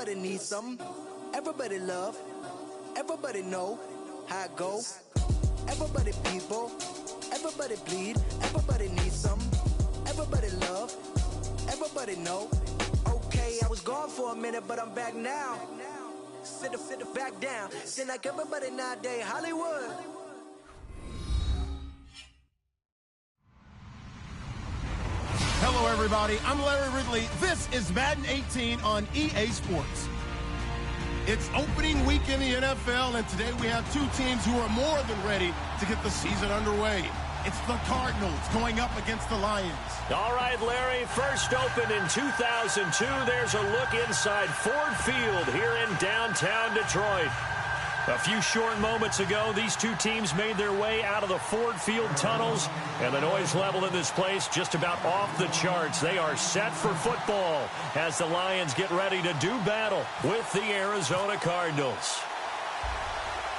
Everybody needs some. Everybody love. Everybody know how it go. Everybody people. Everybody bleed. Everybody needs some. Everybody love. Everybody know. Okay, I was gone for a minute, but I'm back now. Sit the back down. Seem like everybody nowadays Hollywood. Hello, everybody. I'm Larry Ridley. This is Madden 18 on EA Sports. It's opening week in the NFL, and today we have two teams who are more than ready to get the season underway. It's the Cardinals going up against the Lions. All right, Larry, first opened in 2002. There's a look inside Ford Field here in downtown Detroit. A few short moments ago, these two teams made their way out of the Ford Field tunnels, and the noise level in this place just about off the charts. They are set for football as the Lions get ready to do battle with the Arizona Cardinals.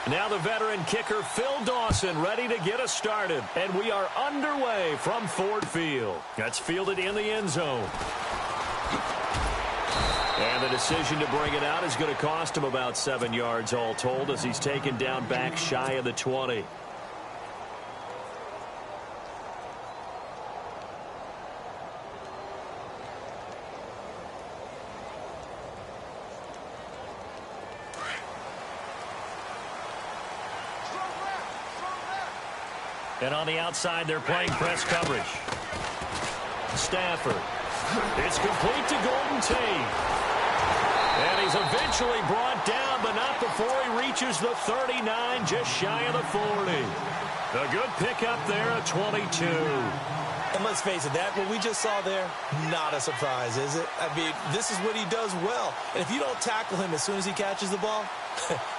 Now the veteran kicker Phil Dawson ready to get us started, and we are underway from Ford Field. That's fielded in the end zone. And the decision to bring it out is going to cost him about 7 yards all told as he's taken down back shy of the 20. And on the outside, they're playing press coverage. Stafford. It's complete to Golden Tate. And he's eventually brought down, but not before he reaches the 39, just shy of the 40. A good pickup there at 22. And let's face it, what we just saw there, not a surprise, is it? I mean, this is what he does well. And if you don't tackle him as soon as he catches the ball,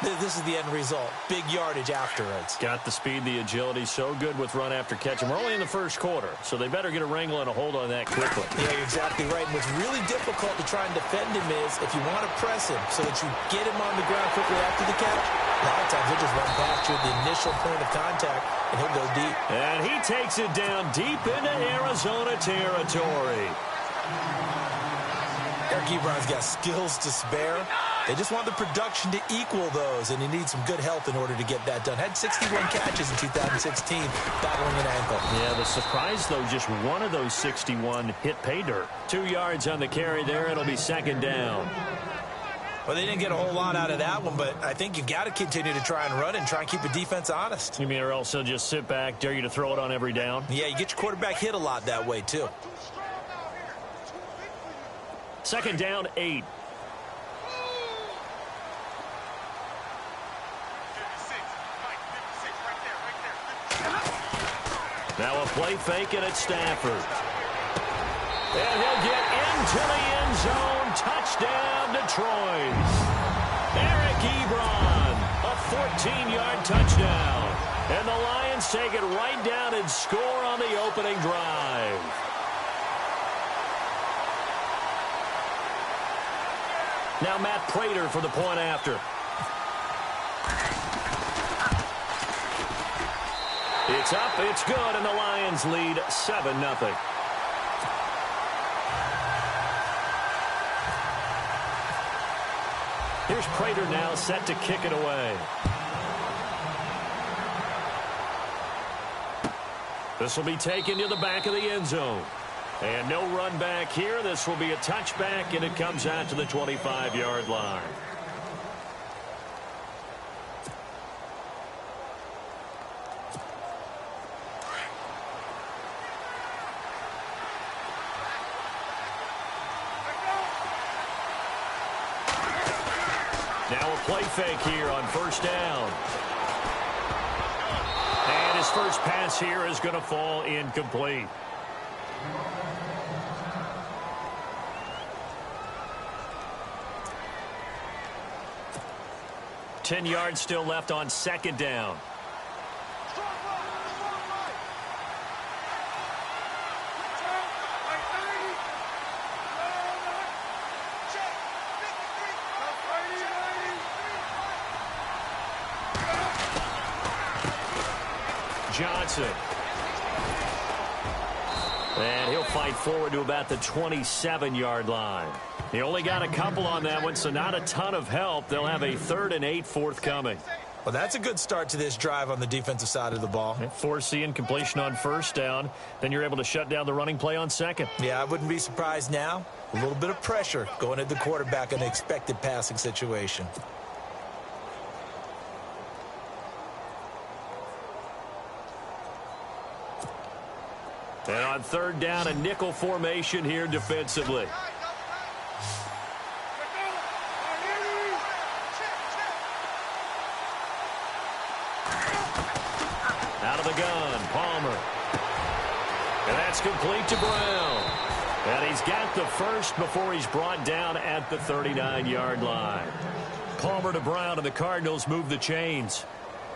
this is the end result. Big yardage afterwards. Got the speed, the agility, so good with run after catch. And we're only in the first quarter, so they better get a wrangle and a hold on that quickly. Yeah, you're exactly right. And what's really difficult to try and defend him is if you want to press him so that you get him on the ground quickly after the catch, a lot of times he'll just run past you at the initial point of contact, and he'll go deep. And he takes it down deep into Arizona territory. Eric Ebron's got skills to spare. They just want the production to equal those, and he needs some good health in order to get that done. Had 61 catches in 2016, battling an ankle. Yeah, the surprise, though, just one of those 61 hit pay dirt. 2 yards on the carry there. It'll be second down. Well, they didn't get a whole lot out of that one, but I think you've got to continue to try and run and try and keep the defense honest. You mean, or else they'll just sit back, dare you to throw it on every down? Yeah, you get your quarterback hit a lot that way, too. Second down, 8. Now a play fake, and it's Stafford. And he'll get into the end zone. Touchdown, Detroit. Eric Ebron, a 14-yard touchdown. And the Lions take it right down and score on the opening drive. Now Matt Prater for the point after. It's up, it's good, and the Lions lead 7-0. Here's Prater now set to kick it away. This will be taken to the back of the end zone. And no run back here. This will be a touchback, and it comes out to the 25-yard line. Now a play fake here on first down. And his first pass here is going to fall incomplete. Ten yards still left on second down. Johnson. And he'll fight forward to about the 27-yard line. He only got a couple on that one, so not a ton of help. They'll have a 3rd and 8 forthcoming. Well, that's a good start to this drive on the defensive side of the ball. Forcing completion on 1st down. Then you're able to shut down the running play on 2nd. Yeah, I wouldn't be surprised now. A little bit of pressure going at the quarterback in an expected passing situation. And on 3rd down, a nickel formation here defensively. Out of the gun, Palmer. And that's complete to Brown. And he's got the first before he's brought down at the 39-yard line. Palmer to Brown, and the Cardinals move the chains.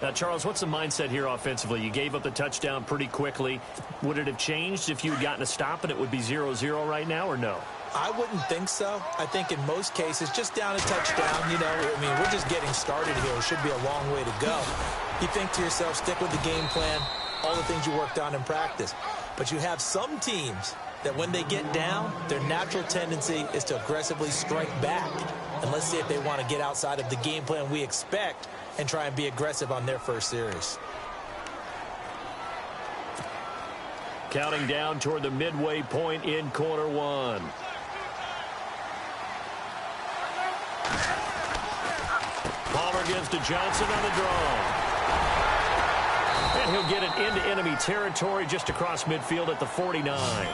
Now, Charles, what's the mindset here offensively? You gave up the touchdown pretty quickly. Would it have changed if you had gotten a stop and it would be 0-0 right now, or no? I wouldn't think so. I think in most cases, just down a touchdown, you know, I mean, we're just getting started here. It should be a long way to go. You think to yourself, stick with the game plan, all the things you worked on in practice. But you have some teams that when they get down, their natural tendency is to aggressively strike back. And let's see if they want to get outside of the game plan we expect and try and be aggressive on their first series. Counting down toward the midway point in quarter one. Palmer gives to Johnson on the draw. And he'll get it into enemy territory just across midfield at the 49.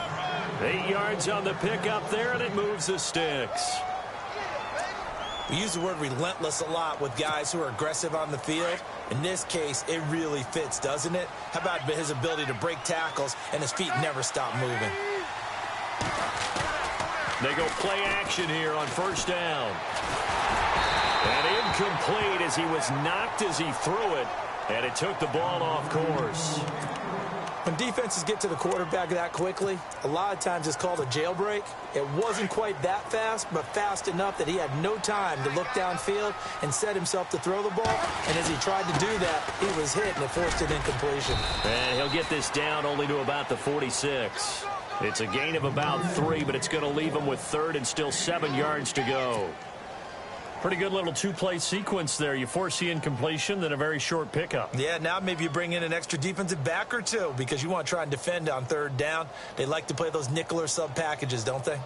8 yards on the pickup there, and it moves the sticks. We use the word relentless a lot with guys who are aggressive on the field. In this case, it really fits, doesn't it? How about his ability to break tackles and his feet never stop moving? They go play action here on 1st down. And incomplete as he was knocked as he threw it. And it took the ball off course. When defenses get to the quarterback that quickly, a lot of times it's called a jailbreak. It wasn't quite that fast, but fast enough that he had no time to look downfield and set himself to throw the ball. And as he tried to do that, he was hit, and it forced an incompletion. And he'll get this down only to about the 46. It's a gain of about 3, but it's going to leave him with 3rd and still 7 yards to go. Pretty good little two-play sequence there. You force the incompletion, then a very short pickup. Yeah, now maybe you bring in an extra defensive back or two because you want to try and defend on 3rd down. They like to play those nickel or sub packages, don't they?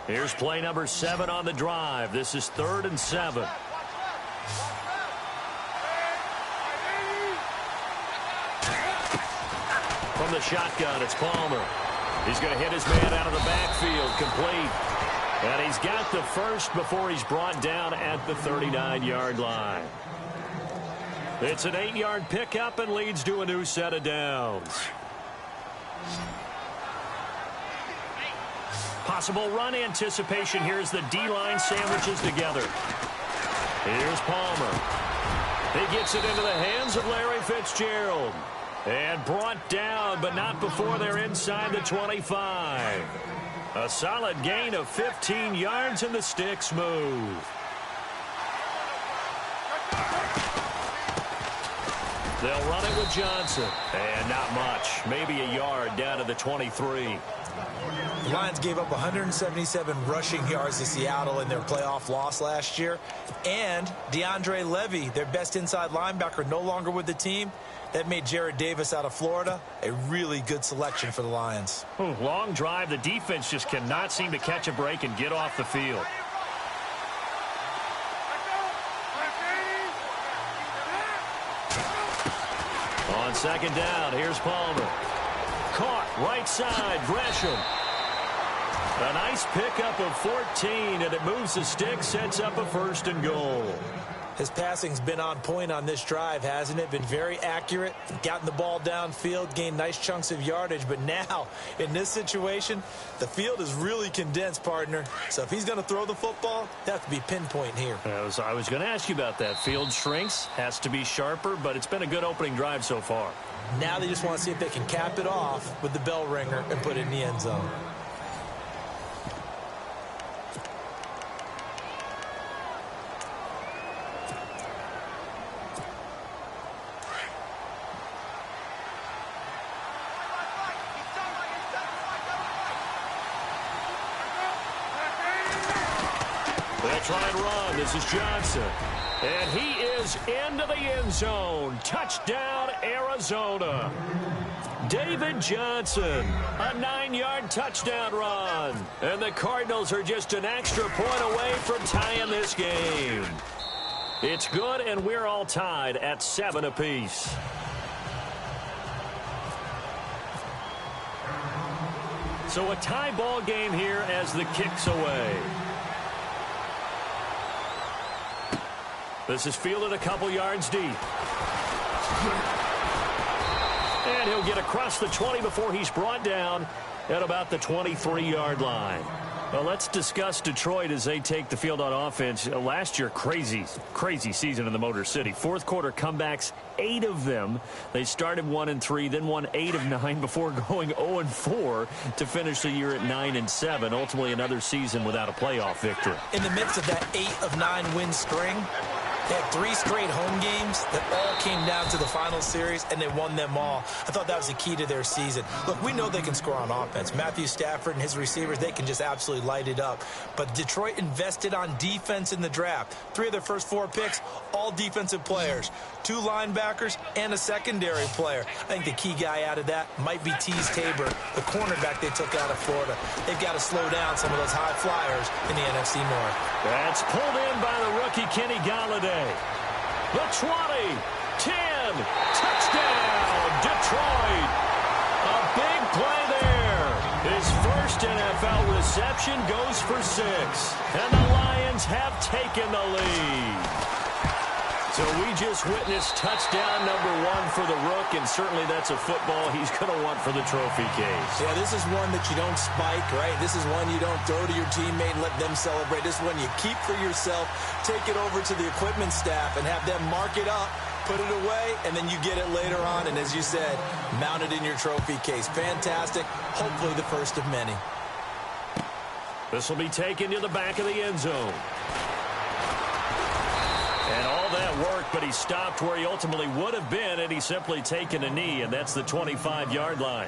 Here's play number 7 on the drive. This is 3rd and 7. From the shotgun, it's Palmer. He's going to hit his man out of the backfield, complete. And he's got the first before he's brought down at the 39-yard line. It's an 8-yard pickup and leads to a new set of downs. Possible run anticipation here as the D-line sandwiches together. Here's Palmer. He gets it into the hands of Larry Fitzgerald. And brought down, but not before they're inside the 25. A solid gain of 15 yards, and the sticks move. They'll run it with Johnson. And not much. Maybe a yard down to the 23. The Lions gave up 177 rushing yards to Seattle in their playoff loss last year. And DeAndre Levy, their best inside linebacker, no longer with the team. That made Jared Davis out of Florida a really good selection for the Lions. Long drive. The defense just cannot seem to catch a break and get off the field. On 2nd down, here's Palmer. Caught right side, Gresham. A nice pickup of 14, and it moves the stick, sets up a 1st and goal. His passing's been on point on this drive, hasn't it? Been very accurate, gotten the ball downfield, gained nice chunks of yardage. But now, in this situation, the field is really condensed, partner. So if he's going to throw the football, that has to be pinpoint here. I was going to ask you about that. Field shrinks, has to be sharper, but it's been a good opening drive so far. Now they just want to see if they can cap it off with the bell ringer and put it in the end zone. They try and run. This is Johnson. And he is into the end zone. Touchdown, Arizona. David Johnson, a 9-yard touchdown run. And the Cardinals are just an extra point away from tying this game. It's good, and we're all tied at 7 apiece. So a tie ball game here as the kick's away. This is fielded a couple yards deep. And he'll get across the 20 before he's brought down at about the 23-yard line. Well, let's discuss Detroit as they take the field on offense. Last year, crazy season in the Motor City. Fourth quarter comebacks, 8 of them. They started 1-3, then won 8 of 9 before going 0-4 to finish the year at 9-7. Ultimately, another season without a playoff victory. In the midst of that 8 of 9 win string, they had 3 straight home games that all came down to the final series, and they won them all. I thought that was the key to their season. Look, we know they can score on offense. Matthew Stafford and his receivers, they can just absolutely light it up. But Detroit invested on defense in the draft. 3 of their first 4 picks, all defensive players. 2 linebackers and a secondary player. I think the key guy out of that might be Teez Tabor, the cornerback they took out of Florida. They've got to slow down some of those high flyers in the NFC North. That's pulled in by the rookie Kenny Galladay. The 20, 10, touchdown, Detroit. A big play there. His first NFL reception goes for 6. And the Lions have taken the lead. So we just witnessed touchdown number 1 for the Rook, and certainly that's a football he's going to want for the trophy case. Yeah, this is one that you don't spike, right? This is one you don't throw to your teammate and let them celebrate. This is one you keep for yourself, take it over to the equipment staff, and have them mark it up, put it away, and then you get it later on, and as you said, mount it in your trophy case. Fantastic. Hopefully the first of many. This will be taken to the back of the end zone. And all that worked, but he stopped where he ultimately would have been, and he's simply taken a knee, and that's the 25-yard line.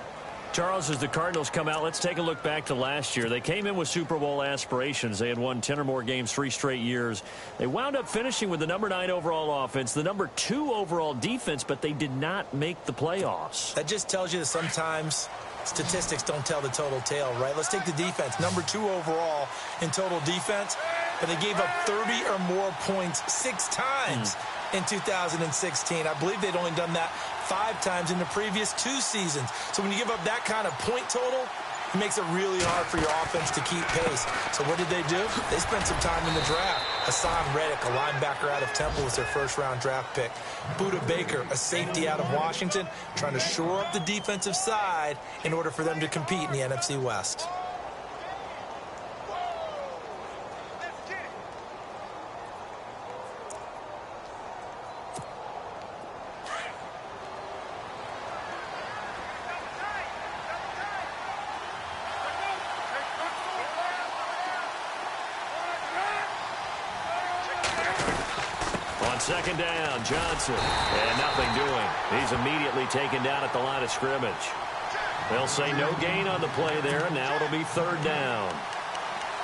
Charles, as the Cardinals come out, let's take a look back to last year. They came in with Super Bowl aspirations. They had won 10 or more games 3 straight years. They wound up finishing with the number 9 overall offense, the number 2 overall defense, but they did not make the playoffs. That just tells you that sometimes statistics don't tell the total tale, right? Let's take the defense. Number 2 overall in total defense, but they gave up 30 or more points 6 times in 2016. I believe they'd only done that 5 times in the previous 2 seasons. So when you give up that kind of point total, it makes it really hard for your offense to keep pace. So what did they do? They spent some time in the draft. Hassan Reddick, a linebacker out of Temple, was their first-round draft pick. Budda Baker, a safety out of Washington, trying to shore up the defensive side in order for them to compete in the NFC West. Second down, Johnson. And nothing doing. He's immediately taken down at the line of scrimmage. They'll say no gain on the play there, and now it'll be 3rd down.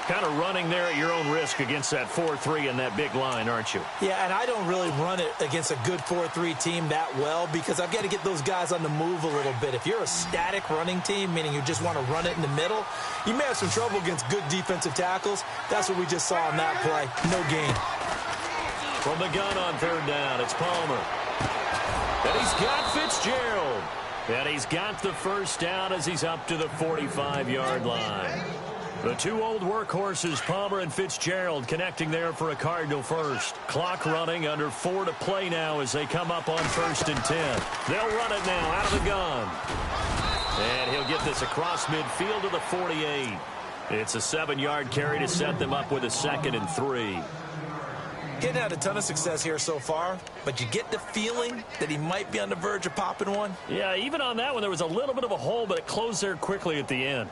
Kind of running there at your own risk against that 4-3 and that big line, aren't you? Yeah, and I don't really run it against a good 4-3 team that well because I've got to get those guys on the move a little bit. If you're a static running team, meaning you just want to run it in the middle, you may have some trouble against good defensive tackles. That's what we just saw on that play. No gain. From the gun on 3rd down, it's Palmer. And he's got Fitzgerald. And he's got the first down as he's up to the 45-yard line. The 2 old workhorses, Palmer and Fitzgerald, connecting there for a Cardinal first. Clock running, under 4 to play now as they come up on 1st and 10. They'll run it now out of the gun. And he'll get this across midfield to the 48. It's a 7-yard carry to set them up with a 2nd and 3. Getting had a ton of success here so far, but you get the feeling that he might be on the verge of popping one. Yeah, even on that one, there was a little bit of a hole, but it closed there quickly at the end.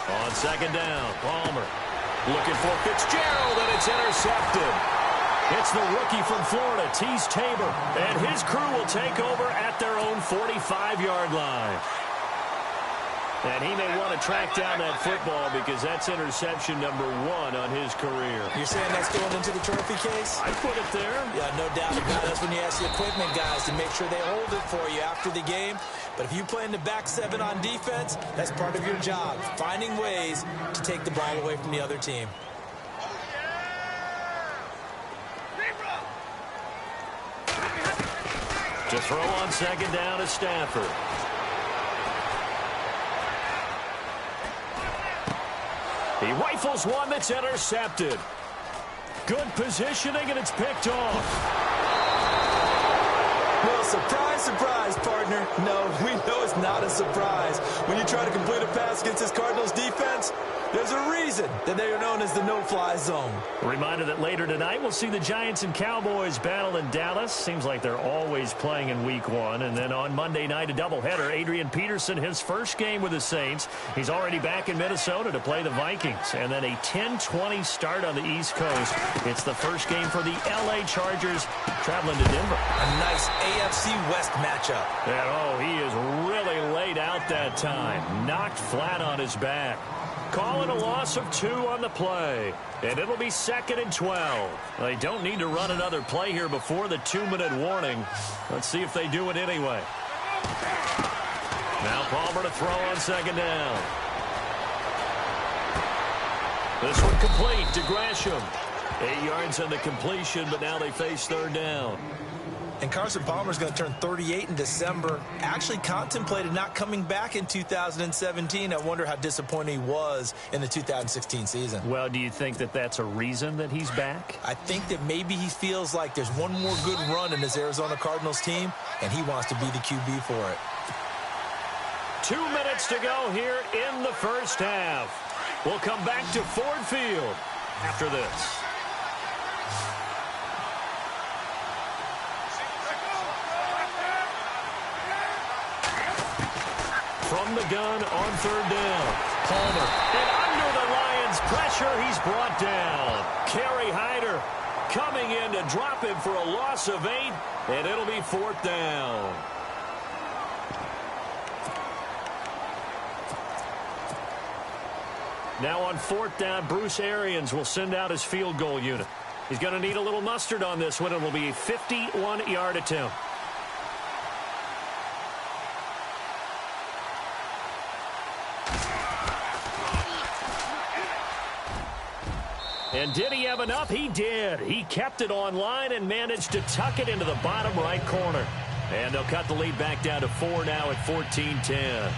On 2nd down, Palmer looking for Fitzgerald, and it's intercepted. It's the rookie from Florida, Tease Tabor, and his crew will take over at their own 45-yard line. And he may want to track down that football because that's interception number 1 on his career. You're saying that's going into the trophy case? I put it there. Yeah, no doubt about it. That's when you ask the equipment guys to make sure they hold it for you after the game. But if you play in the back 7 on defense, that's part of your job, finding ways to take the ball away from the other team. To throw on second down is Stafford. He rifles one that's intercepted. Good positioning, and it's picked off. Well, surprise, surprise, partner. No, we know it's not a surprise. When you try to complete a pass against this Cardinals defense, there's a reason that they are known as the no-fly zone. A reminder that later tonight we'll see the Giants and Cowboys battle in Dallas. Seems like they're always playing in Week 1. And then on Monday night, a doubleheader. Adrian Peterson, his first game with the Saints. He's already back in Minnesota to play the Vikings. And then a 10-20 start on the East Coast. It's the first game for the L.A. Chargers traveling to Denver. A nice AFC West matchup. And, he is really laid out that time. Knocked flat on his back. Calling a loss of 2 on the play. And it'll be 2nd and 12. They don't need to run another play here before the 2-minute warning. Let's see if they do it anyway. Now Palmer to throw on second down. This one complete to Gresham. 8 yards on the completion, but now they face third down. And Carson Palmer's going to turn 38 in December. Actually contemplated not coming back in 2017. I wonder how disappointed he was in the 2016 season. Well, do you think that that's a reason that he's back? I think that maybe he feels like there's one more good run in this Arizona Cardinals team, and he wants to be the QB for it. 2 minutes to go here in the first half. We'll come back to Ford Field after this. From the gun on third down. Palmer. And under the Lions' pressure, he's brought down. Kerry Hyder coming in to drop him for a loss of 8, and it'll be 4th down. Now on 4th down, Bruce Arians will send out his field goal unit. He's going to need a little mustard on this one. It will be a 51-yard attempt. And did he have enough? He did. He kept it online and managed to tuck it into the bottom right corner. And they'll cut the lead back down to 4 now at 14-10.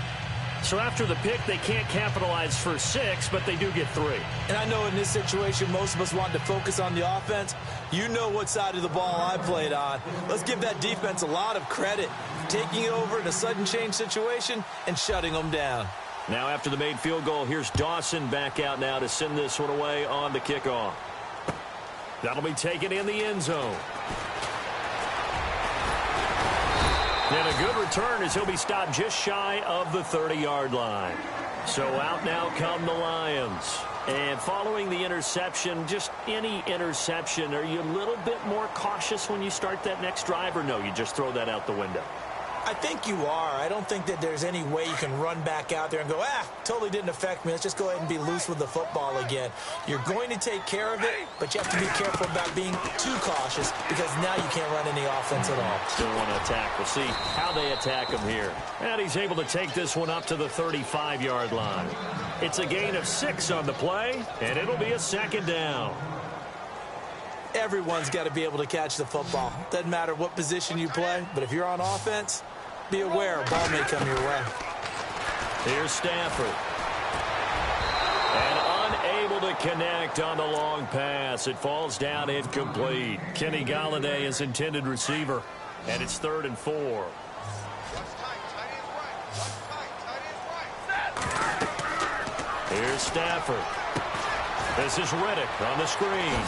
So after the pick, they can't capitalize for 6, but they do get 3. And I know in this situation, most of us want to focus on the offense. You know what side of the ball I played on. Let's give that defense a lot of credit. Taking over in a sudden change situation and shutting them down. Now after the made field goal, here's Dawson back out now to send this one away on the kickoff. That'll be taken in the end zone. And a good return as he'll be stopped just shy of the 30-yard line. So out now come the Lions. And following the interception, just any interception, are you a little bit more cautious when you start that next drive, or no, you just throw that out the window? I think you are. I don't think that there's any way you can run back out there and go, totally didn't affect me. Let's just go ahead and be loose with the football again. You're going to take care of it, but you have to be careful about being too cautious because now you can't run any offense at all. Still want to attack. We'll see how they attack him here. And he's able to take this one up to the 35-yard line. It's a gain of 6 on the play, and it'll be a 2nd down. Everyone's got to be able to catch the football. Doesn't matter what position you play, but if you're on offense, be aware a ball may come your way. Here's Stafford. And unable to connect on the long pass. It falls down incomplete. Kenny Golladay is intended receiver. And it's 3rd and 4. Here's Stafford. This is Riddick on the screen.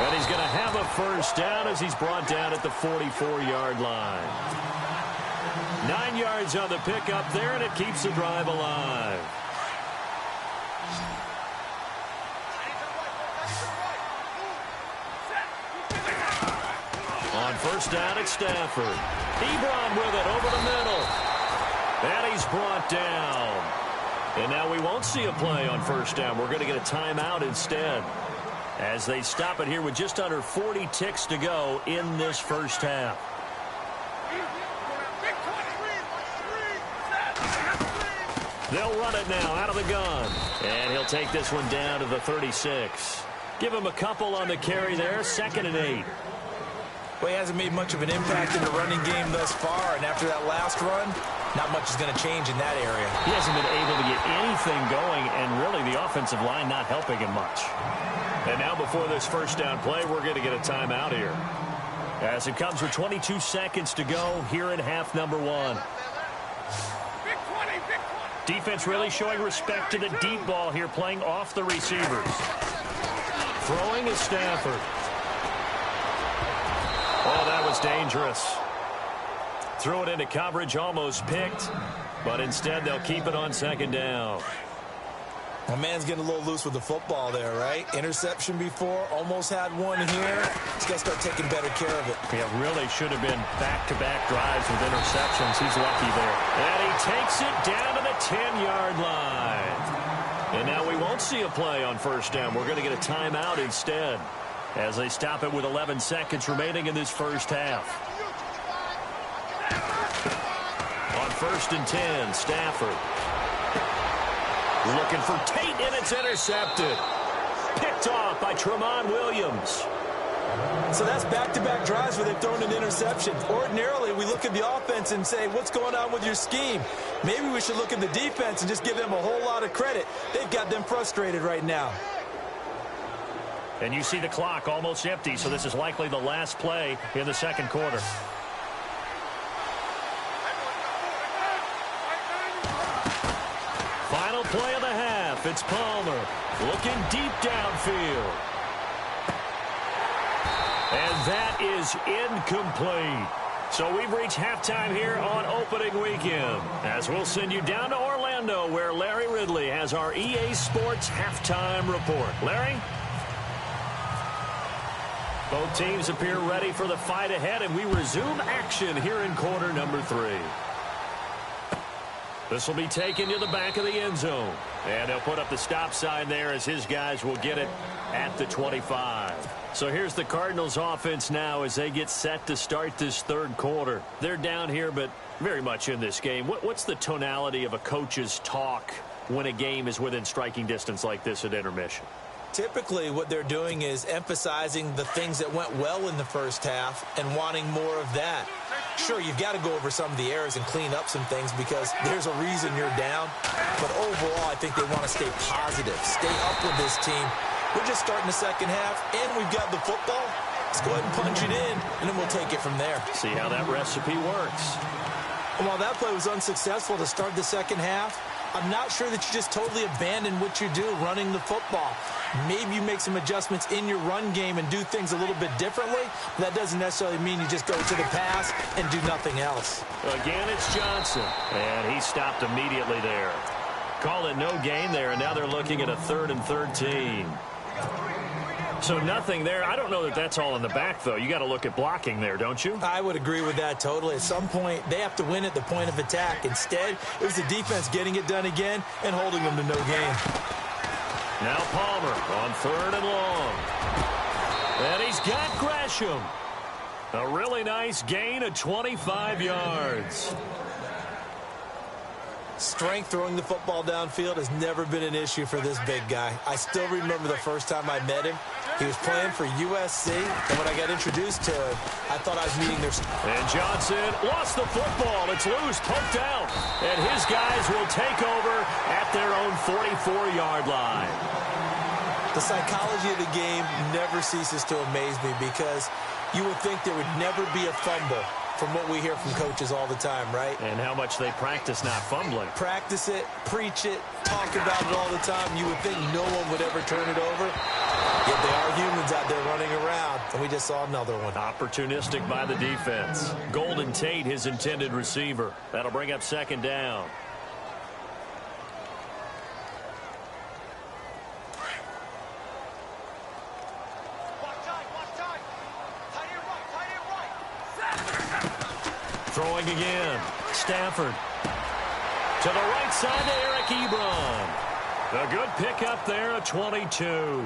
And he's going to have a first down as he's brought down at the 44-yard line. 9 yards on the pickup there, and it keeps the drive alive. first down at Stafford. Ebron with it over the middle. And he's brought down. And now we won't see a play on first down. We're going to get a timeout instead, as they stop it here with just under 40 ticks to go in this first half. They'll run it now out of the gun. And he'll take this one down to the 36. Give him a couple on the carry there. 2nd and 8. Well, he hasn't made much of an impact in the running game thus far, and after that last run, not much is going to change in that area. He hasn't been able to get anything going, and really the offensive line not helping him much. And now before this first down play, we're going to get a timeout here, as it comes with 22 seconds to go here in half number 1. Defense really showing respect to the deep ball here, playing off the receivers. Throwing is Stafford. Oh, that was dangerous. Threw it into coverage, almost picked, but instead they'll keep it on 2nd down. My man's getting a little loose with the football there, right? Interception before, almost had one here. He's got to start taking better care of it. Yeah, really should have been back-to-back drives with interceptions. He's lucky there. And he takes it down to the 10-yard line. And now we won't see a play on first down. We're going to get a timeout instead, as they stop it with 11 seconds remaining in this first half. On 1st and 10, Stafford. Looking for Tate, and it's intercepted. Picked off by Tramon Williams. So that's back-to-back drives where they've thrown an interception. Ordinarily, we look at the offense and say, what's going on with your scheme? Maybe we should look at the defense and just give them a whole lot of credit. They've got them frustrated right now. And you see the clock almost empty, so this is likely the last play in the second quarter. Final play of the half. It's Palmer looking deep downfield. And that is incomplete. So we've reached halftime here on opening weekend, as we'll send you down to Orlando, where Larry Ridley has our EA Sports halftime report. Larry? Both teams appear ready for the fight ahead, and we resume action here in quarter number 3. This will be taken to the back of the end zone. And they'll put up the stop sign there, as his guys will get it at the 25. So here's the Cardinals offense now as they get set to start this third quarter. They're down here, but very much in this game. What's the tonality of a coach's talk when a game is within striking distance like this at intermission? Typically, what they're doing is emphasizing the things that went well in the first half and wanting more of that. Sure, you've got to go over some of the errors and clean up some things because there's a reason you're down. But overall, I think they want to stay positive, stay up with this team. We're just starting the second half, and we've got the football. Let's go ahead and punch it in, and then we'll take it from there. See how that recipe works. And while that play was unsuccessful to start the second half, I'm not sure that you just totally abandon what you do running the football. Maybe you make some adjustments in your run game and do things a little bit differently. That doesn't necessarily mean you just go to the pass and do nothing else. Again, it's Johnson, and he stopped immediately there. Call it no gain there, and now they're looking at a 3rd and 13. So nothing there. I don't know that that's all in the back, though. You got to look at blocking there, don't you? I would agree with that totally. At some point, they have to win at the point of attack. Instead, it was the defense getting it done again and holding them to no gain. Now Palmer on 3rd and long. And he's got Gresham. A really nice gain of 25 yards. Strength throwing the football downfield has never been an issue for this big guy. I still remember the first time I met him. He was playing for USC, and when I got introduced to him, I thought I was meeting their... And Johnson lost the football. It's loose, poked out. And his guys will take over at their own 44-yard line. The psychology of the game never ceases to amaze me because you would think there would never be a fumble from what we hear from coaches all the time, right? And how much they practice not fumbling. Practice it, preach it, talk about it all the time. You would think no one would ever turn it over. Yet they are humans out there running around, and we just saw another one. Opportunistic by the defense. Golden Tate, his intended receiver. That'll bring up 2nd down. Throwing again. Stafford. To the right side to Eric Ebron. A good pickup there, a 22.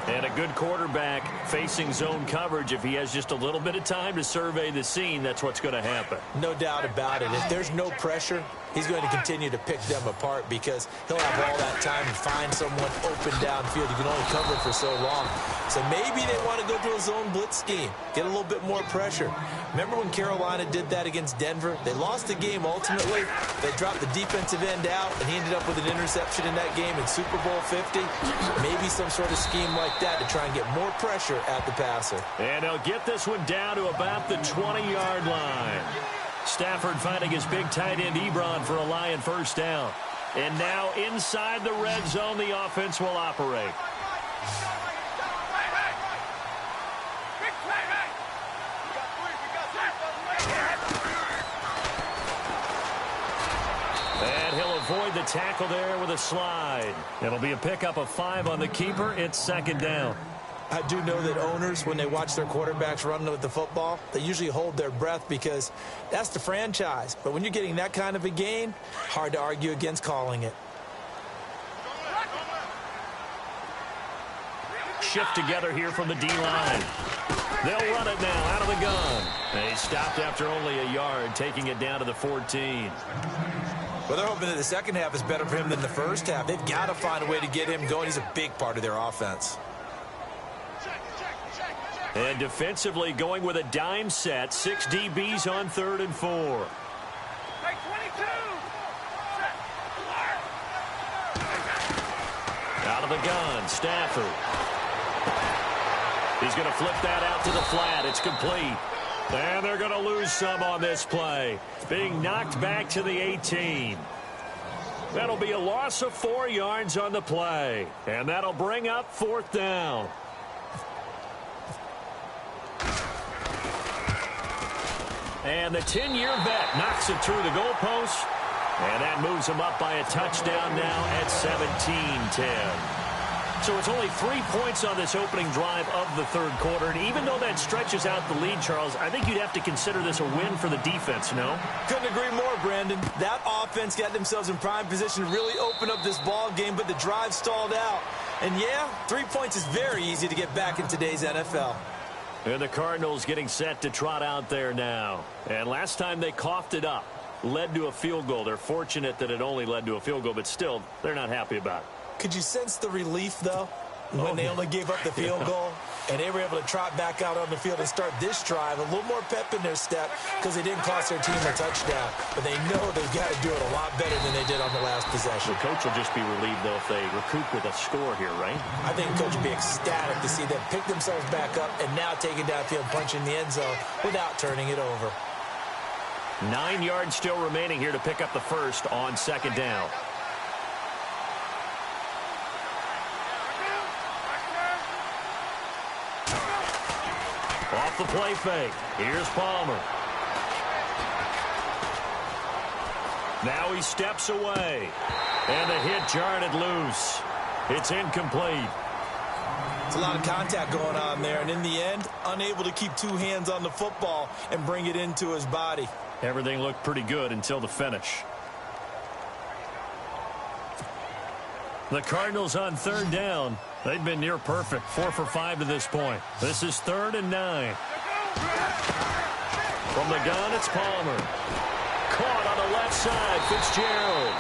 And a good quarterback facing zone coverage. If he has just a little bit of time to survey the scene, that's what's going to happen. No doubt about it. If there's no pressure, he's going to continue to pick them apart because he'll have all that time to find someone open downfield. You can only cover for so long. So maybe they want to go to a zone blitz scheme, get a little bit more pressure. Remember when Carolina did that against Denver? They lost the game ultimately. They dropped the defensive end out, and he ended up with an interception in that game in Super Bowl 50. Maybe some sort of scheme like that to try and get more pressure at the passer. And he'll get this one down to about the 20-yard line. Stafford finding his big tight end Ebron for a Lion first down. And now inside the red zone, the offense will operate. And he'll avoid the tackle there with a slide. It'll be a pickup of 5 on the keeper. It's second down. I do know that owners, when they watch their quarterbacks run with the football, they usually hold their breath because that's the franchise. But when you're getting that kind of a gain, hard to argue against calling it. Shift together here from the D-line. They'll run it now out of the gun. They stopped after only a yard, taking it down to the 14. Well, they're hoping that the second half is better for him than the first half. They've got to find a way to get him going. He's a big part of their offense. And defensively going with a dime set. 6 DBs on 3rd and 4. Out of the gun, Stafford. He's going to flip that out to the flat. It's complete. And they're going to lose some on this play. Being knocked back to the 18. That'll be a loss of 4 yards on the play. And that'll bring up 4th down. And the 10-year vet knocks it through the goalpost. And that moves him up by a touchdown now at 17-10. So it's only 3 points on this opening drive of the third quarter. And even though that stretches out the lead, Charles, I think you'd have to consider this a win for the defense, no? Couldn't agree more, Brandon. That offense got themselves in prime position to really open up this ball game, but the drive stalled out. And yeah, 3 points is very easy to get back in today's NFL. And the Cardinals getting set to trot out there now. And last time they coughed it up, led to a field goal. They're fortunate that it only led to a field goal, but still, they're not happy about it. Could you sense the relief, though, when they only gave up the field goal? And they were able to trot back out on the field and start this drive. A little more pep in their step because they didn't cost their team a touchdown. But they know they've got to do it a lot better than they did on the last possession. The coach will just be relieved, though, if they recoup with a score here, right? I think the coach will be ecstatic to see them pick themselves back up and now take it downfield, punching the end zone without turning it over. 9 yards still remaining here to pick up the first on second down. Off the play fake. Here's Palmer. Now he steps away. And the hit jarred it loose. It's incomplete. It's a lot of contact going on there. And in the end, unable to keep 2 hands on the football and bring it into his body. Everything looked pretty good until the finish. The Cardinals on third down. They've been near perfect. 4 for 5 to this point. This is 3rd and 9. From the gun, it's Palmer. Caught on the left side, Fitzgerald.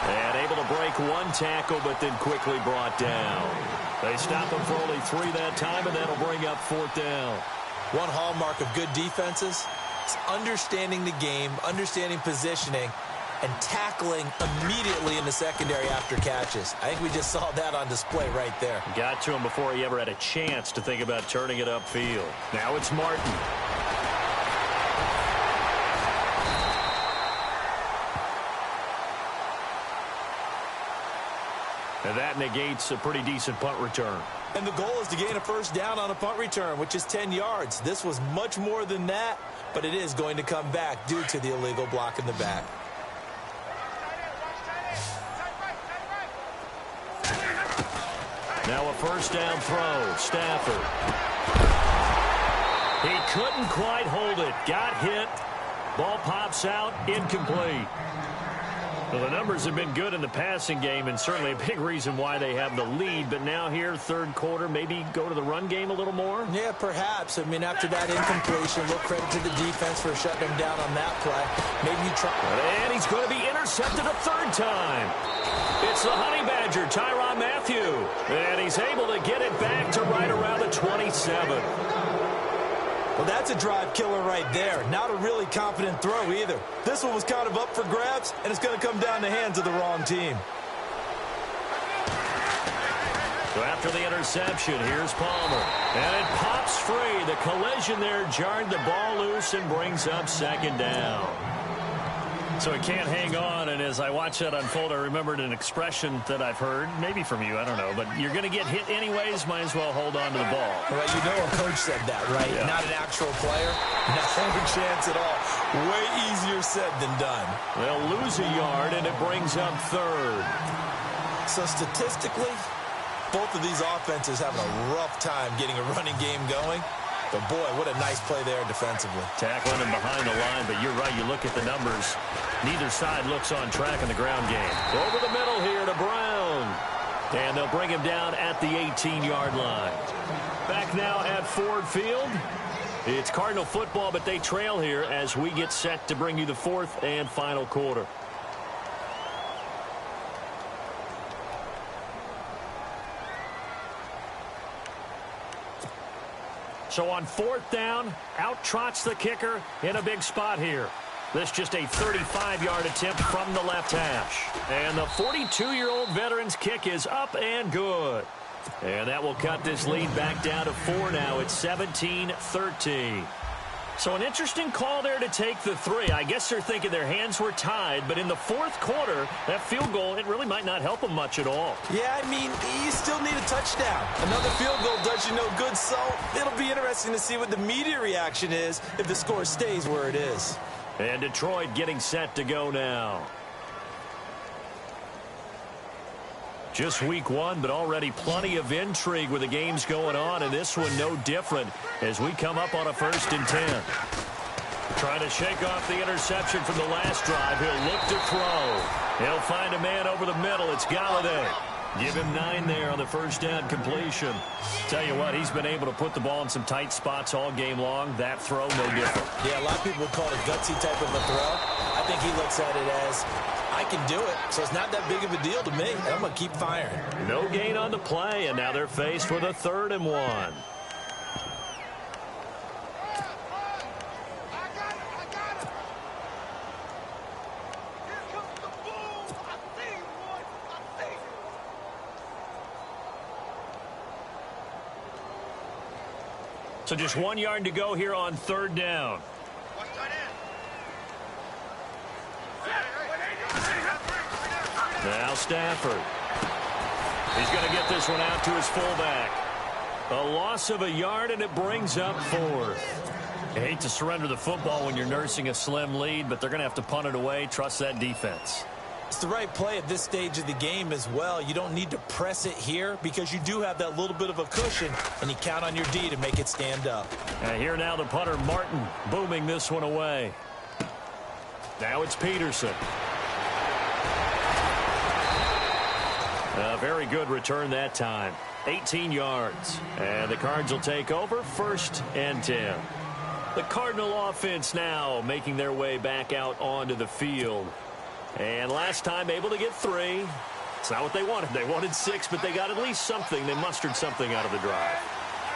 And able to break 1 tackle, but then quickly brought down. They stop him for only 3 that time, and that'll bring up 4th down. One hallmark of good defenses is understanding the game, understanding positioning, and tackling immediately in the secondary after catches. I think we just saw that on display right there. Got to him before he ever had a chance to think about turning it upfield. Now it's Martin. And that negates a pretty decent punt return. And the goal is to gain a first down on a punt return, which is 10 yards. This was much more than that, but it is going to come back due to the illegal block in the back. Now a first down throw. Stafford. He couldn't quite hold it. Got hit. Ball pops out. Incomplete. Well, the numbers have been good in the passing game, and certainly a big reason why they have the lead. But now here, third quarter, maybe go to the run game a little more? Yeah, perhaps. I mean, after that incompletion, a little credit to the defense for shutting him down on that play. Maybe you try. And he's going to be intercepted a third time. It's the Honey Badger, Tyrann Mathieu. And he's able to get it back to right around the 27. Well, that's a drive killer right there. Not a really confident throw either. This one was kind of up for grabs, and it's going to come down the hands of the wrong team. So after the interception, here's Palmer. And it pops free. The collision there jarred the ball loose and brings up second down. So he can't hang on, and as I watch that unfold, I remembered an expression that I've heard, maybe from you, I don't know, but you're going to get hit anyways, might as well hold on to the ball. Well, you know a coach said that, right? Yeah. Not an actual player. Not a chance at all. Way easier said than done. They'll lose a yard, and it brings up third. So statistically, both of these offenses having a rough time getting a running game going. But, boy, what a nice play there defensively. Tackling him behind the line, but you're right. You look at the numbers. Neither side looks on track in the ground game. Over the middle here to Brown. And they'll bring him down at the 18-yard line. Back now at Ford Field. It's Cardinal football, but they trail here as we get set to bring you the fourth and final quarter. So on fourth down, out trots the kicker in a big spot here. This just a 35-yard attempt from the left hash. And the 42-year-old veteran's kick is up and good. And that will cut this lead back down to 4 now. It's 17-13. So an interesting call there to take the 3. I guess they're thinking their hands were tied, but in the fourth quarter, that field goal, it really might not help them much at all. Yeah, I mean, you still need a touchdown. Another field goal does you no good, so it'll be interesting to see what the media reaction is if the score stays where it is. And Detroit getting set to go now. Just week 1, but already plenty of intrigue with the games going on, and this one no different as we come up on a 1st and 10. Trying to shake off the interception from the last drive. He'll look to throw. He'll find a man over the middle. It's Galladay. Give him 9 there on the first down completion. Tell you what, he's been able to put the ball in some tight spots all game long. That throw, no different. Yeah, a lot of people would call it a gutsy type of a throw. I think he looks at it as, I can do it, so it's not that big of a deal to me. I'm going to keep firing. No gain on the play, and now they're faced with a 3rd and 1. So just 1 yard to go here on 3rd down. Now Stafford. He's going to get this one out to his fullback. A loss of a yard, and it brings up 4th. I hate to surrender the football when you're nursing a slim lead, but they're going to have to punt it away. Trust that defense. It's the right play at this stage of the game as well. You don't need to press it here because you do have that little bit of a cushion, and you count on your D to make it stand up. And here now the punter, Martin, booming this one away. Now it's Peterson. A very good return that time. 18 yards. And the Cards will take over 1st and 10. The Cardinal offense now making their way back out onto the field. And last time able to get 3. It's not what they wanted. They wanted 6, but they got at least something. They mustered something out of the drive.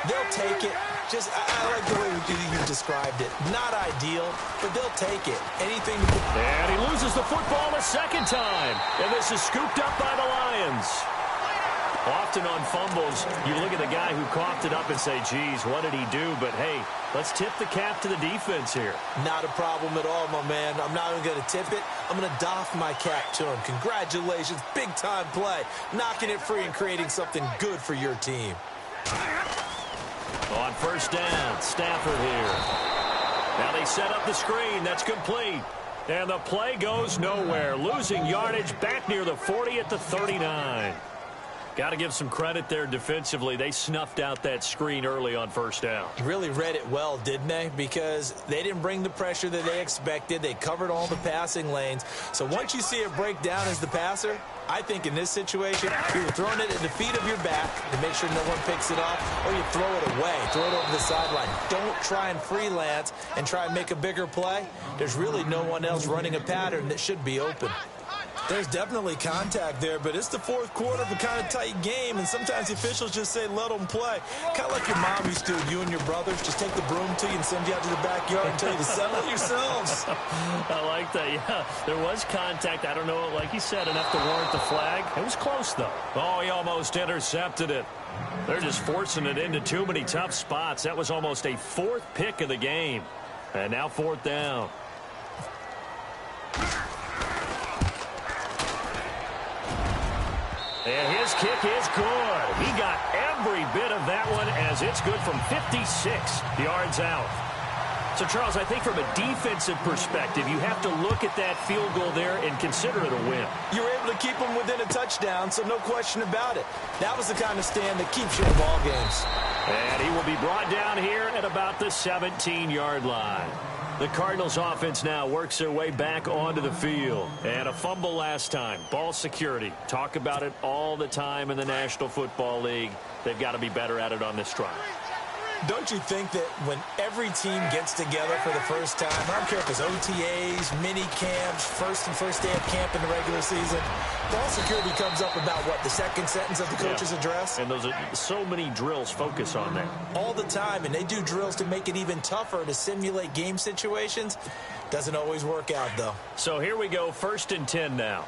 They'll take it. Just, I like the way you described it. Not ideal, but they'll take it. Anything to... And he loses the football a 2nd time. And this is scooped up by the Lions. Often on fumbles, you look at the guy who coughed it up and say, geez, what did he do? But, hey, let's tip the cap to the defense here. Not a problem at all, my man. I'm not even going to tip it. I'm going to doff my cap to him. Congratulations. Big-time play. Knocking it free and creating something good for your team. On 1st down, Stafford here. Now they set up the screen. That's complete. And the play goes nowhere. Losing yardage back near the 40 at the 39. Got to give some credit there defensively. They snuffed out that screen early on first down. Really read it well, didn't they? Because they didn't bring the pressure that they expected. They covered all the passing lanes. So once you see it break down as the passer, I think in this situation, you're throwing it at the feet of your back to make sure no one picks it off, or you throw it away, throw it over the sideline. Don't try and freelance and try and make a bigger play. There's really no one else running a pattern that should be open. There's definitely contact there, but it's the fourth quarter of a kind of tight game, and sometimes the officials just say, let them play. Kind of like your mom used to, you and your brothers, just take the broom to you and send you out to the backyard and tell you to settle it yourselves. I like that, yeah. There was contact. I don't know, like you said, enough to warrant the flag. It was close, though. Oh, he almost intercepted it. They're just forcing it into too many tough spots. That was almost a fourth pick of the game. And now fourth down. And his kick is good. He got every bit of that one as it's good from 56 yards out. So, Charles, I think from a defensive perspective, you have to look at that field goal there and consider it a win. You were able to keep them within a touchdown, so no question about it. That was the kind of stand that keeps you in ball games. And he will be brought down here at about the 17-yard line. The Cardinals offense now works their way back onto the field. And a fumble last time. Ball security. Talk about it all the time in the National Football League. They've got to be better at it on this drive. Don't you think that when every team gets together for the first time, I don't care if it's OTAs, mini camps, first day of camp in the regular season, ball security comes up about, what, the second sentence of the coach's address? And those are so many drills focus on that. All the time, and they do drills to make it even tougher to simulate game situations. Doesn't always work out, though. So here we go, 1st and 10 now.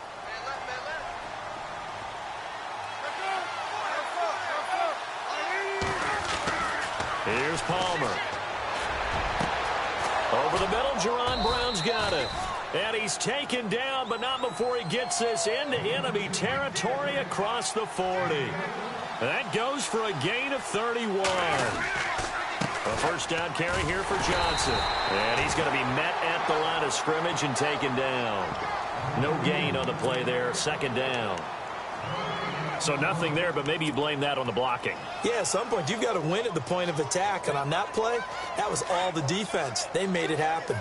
Here's Palmer. Over the middle, Jerron Brown's got it. And he's taken down, but not before he gets this into enemy territory across the 40. That goes for a gain of 31. A first down carry here for Johnson. And he's going to be met at the line of scrimmage and taken down. No gain on the play there, 2nd down. So nothing there, but maybe you blame that on the blocking. Yeah, at some point you've got to win at the point of attack. And on that play, that was all the defense. They made it happen.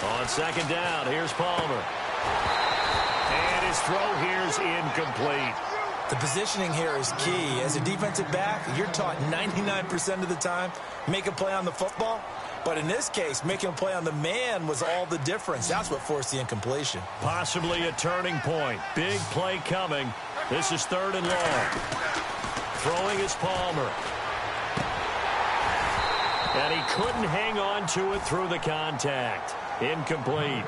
On 2nd down, here's Palmer. And his throw here's incomplete. The positioning here is key. As a defensive back, you're taught 99% of the time, make a play on the football. But in this case, making a play on the man was all the difference. That's what forced the incompletion. Possibly a turning point. Big play coming. This is 3rd and long. Throwing is Palmer. And he couldn't hang on to it through the contact. Incomplete.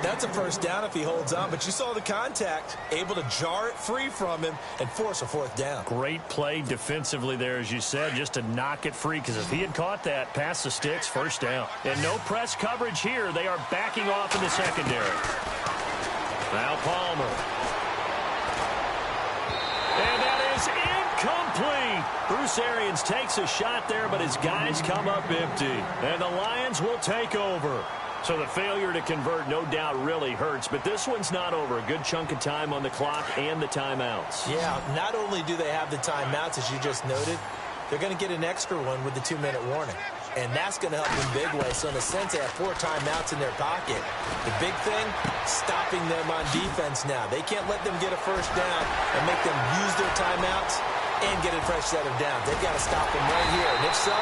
That's a first down if he holds on, but you saw the contact, able to jar it free from him and force a 4th down. Great play defensively there, as you said, just to knock it free, because if he had caught that, past the sticks, 1st down. And no press coverage here. They are backing off in the secondary. Now Palmer. And that is incomplete. Bruce Arians takes a shot there, but his guys come up empty. And the Lions will take over. So the failure to convert, no doubt, really hurts. But this one's not over. A good chunk of time on the clock and the timeouts. Yeah, not only do they have the timeouts, as you just noted, they're going to get an extra one with the 2-minute warning. And that's going to help in big way. So in a sense, they have 4 timeouts in their pocket. The big thing, stopping them on defense now. They can't let them get a first down and make them use their timeouts and get a fresh set of downs. They've got to stop them right here. And if so,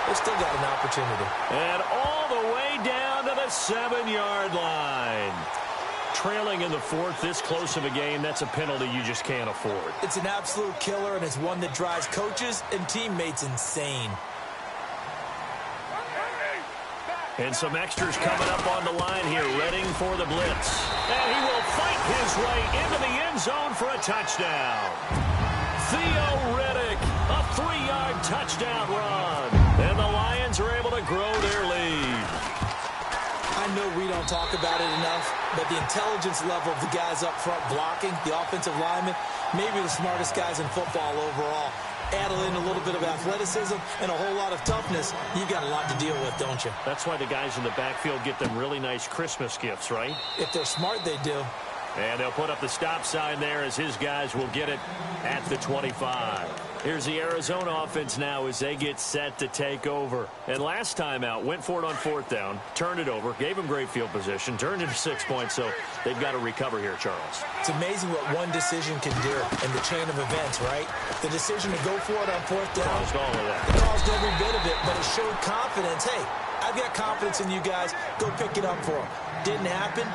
they've still got an opportunity. And all the way down to the 7-yard line. Trailing in the 4th, this close of a game, that's a penalty you just can't afford. It's an absolute killer, and it's one that drives coaches and teammates insane. And some extras coming up on the line here, readying for the blitz. And he will fight his way into the end zone for a touchdown. Theo Riddick, a 3-yard touchdown run. And the Lions are able to grow their lead. I know we don't talk about it enough, but the intelligence level of the guys up front blocking, the offensive linemen, maybe the smartest guys in football overall. Add in a little bit of athleticism and a whole lot of toughness, you've got a lot to deal with, don't you? That's why the guys in the backfield get them really nice Christmas gifts, right? If they're smart, they do. And they'll put up the stop sign there as his guys will get it at the 25. Here's the Arizona offense now as they get set to take over. And last time out, went for it on 4th down, turned it over, gave them great field position, turned it to 6 points, so they've got to recover here, Charles. It's amazing what one decision can do in the chain of events, right? The decision to go for it on 4th down. Caused all of that. It caused every bit of it, but it showed confidence. Hey, I've got confidence in you guys. Go pick it up for them. Didn't happen.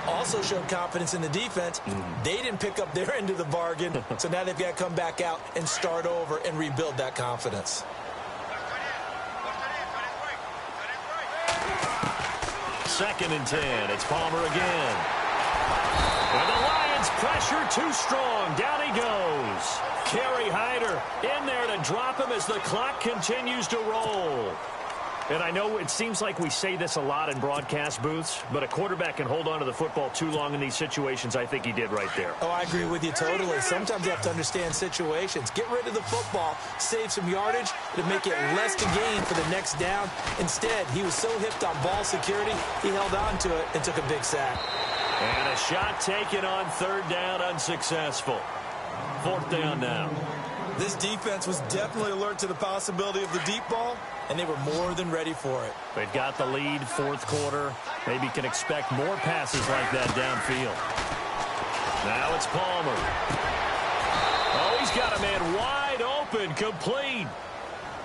Also showed confidence in the defense. They didn't pick up their end of the bargain, so now they've got to come back out and start over and rebuild that confidence. Second and 10. It's Palmer again. And the Lions pressure too strong. Down he goes. Kerry Hyder in there to drop him as the clock continues to roll. And I know it seems like we say this a lot in broadcast booths, but a quarterback can hold on to the football too long in these situations. I think he did right there. Oh, I agree with you totally. Sometimes you have to understand situations. Get rid of the football, save some yardage to make it less to gain for the next down. Instead, he was so hipped on ball security, he held on to it and took a big sack. And a shot taken on 3rd down, unsuccessful. 4th down now. This defense was definitely alert to the possibility of the deep ball, and they were more than ready for it. They've got the lead, 4th quarter. Maybe can expect more passes like that downfield. Now it's Palmer. Oh, he's got a man wide open, complete.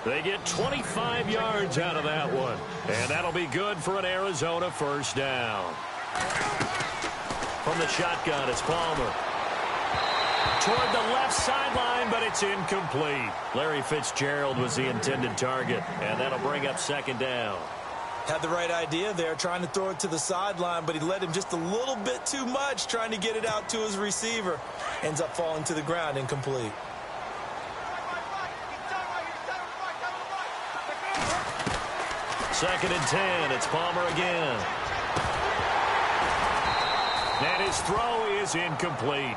They get 25 yards out of that one. And that'll be good for an Arizona 1st down. From the shotgun, it's Palmer. Toward the left sideline, but it's incomplete. Larry Fitzgerald was the intended target, and that'll bring up 2nd down. Had the right idea there, trying to throw it to the sideline, but he led him just a little bit too much, trying to get it out to his receiver. Ends up falling to the ground, incomplete. Second and 10, it's Palmer again. And his throw is incomplete.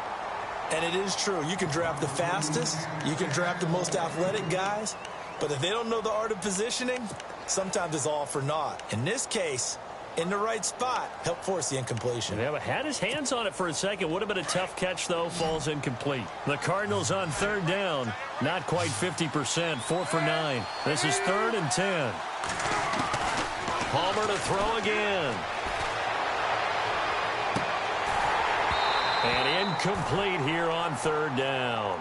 And it is true. You can draft the fastest. You can draft the most athletic guys. But if they don't know the art of positioning, sometimes it's all for naught. In this case, in the right spot, helped force the incompletion. Yeah, but had his hands on it for a second. Would have been a tough catch, though. Falls incomplete. The Cardinals on 3rd down. Not quite 50%. 4 for 9. This is 3rd and 10. Palmer to throw again. And incomplete here on 3rd down.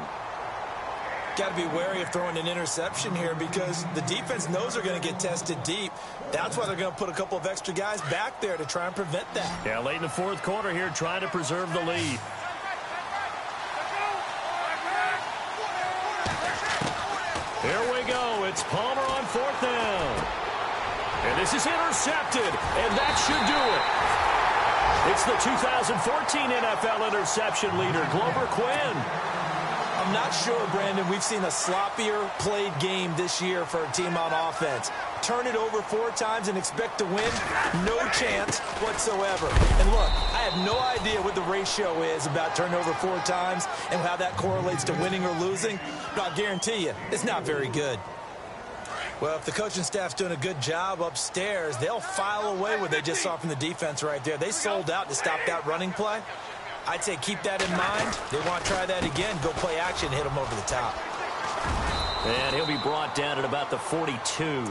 Got to be wary of throwing an interception here because the defense knows they're going to get tested deep. That's why they're going to put a couple of extra guys back there to try and prevent that. Yeah, late in the 4th quarter here, trying to preserve the lead. Here we go. It's Palmer on 4th down. And this is intercepted, and that should do it. It's the 2014 NFL interception leader, Glover Quinn. I'm not sure, Brandon, we've seen a sloppier played game this year for a team on offense. Turn it over 4 times and expect to win? No chance whatsoever. And look, I have no idea what the ratio is about turnover 4 times and how that correlates to winning or losing, but I'll guarantee you, it's not very good. Well, if the coaching staff's doing a good job upstairs, they'll file away what they just saw from the defense right there. They sold out to stop that running play. I'd say keep that in mind. They want to try that again. Go play action, hit them over the top. And he'll be brought down at about the 42.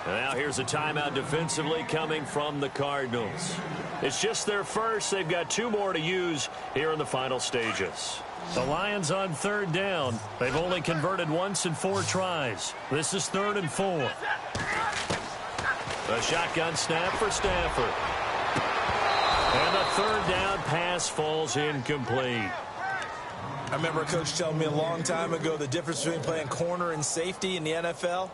Now here's a timeout defensively coming from the Cardinals. It's just their first. They've got 2 more to use here in the final stages. The Lions on 3rd down. They've only converted once in 4 tries. This is 3rd and 4. A shotgun snap for Stafford. And the 3rd down pass falls incomplete. I remember a coach telling me a long time ago the difference between playing corner and safety in the NFL.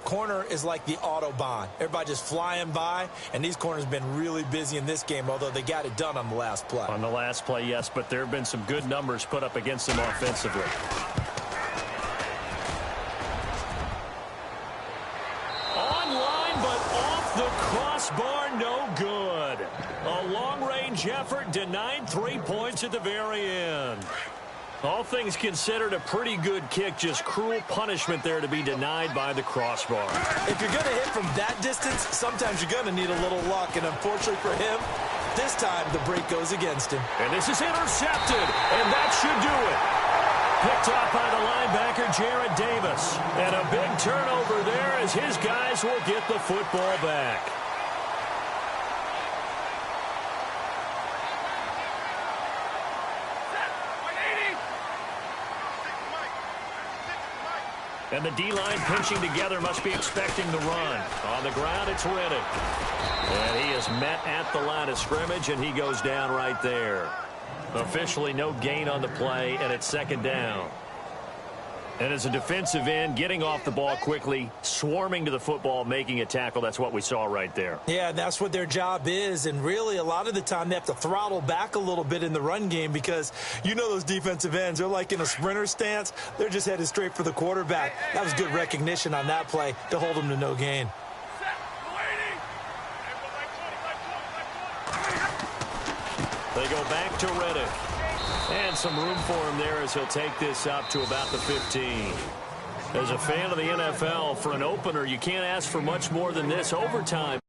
Corner is like the Autobahn. Everybody just flying by, and these corners have been really busy in this game, although they got it done on the last play. On the last play, yes, but there have been some good numbers put up against them offensively. Online, but off the crossbar, no good. A long-range effort denied 3 points at the very end. All things considered, a pretty good kick. Just cruel punishment there to be denied by the crossbar. If you're going to hit from that distance, sometimes you're going to need a little luck. And unfortunately for him, this time the break goes against him. And this is intercepted, and that should do it. Picked off by the linebacker, Jared Davis. And a big turnover there as his guys will get the football back. And the D-line pinching together must be expecting the run. On the ground, it's Riddick. And he is met at the line of scrimmage, and he goes down right there. Officially no gain on the play, and it's second down. And as a defensive end, getting off the ball quickly, swarming to the football, making a tackle, that's what we saw right there. Yeah, that's what their job is. And really, a lot of the time, they have to throttle back a little bit in the run game because you know those defensive ends, they're like in a sprinter stance. They're just headed straight for the quarterback. That was good recognition on that play to hold them to no gain. They go back to Riddick. And some room for him there as he'll take this up to about the 15. As a fan of the NFL, for an opener, you can't ask for much more than this. Overtime.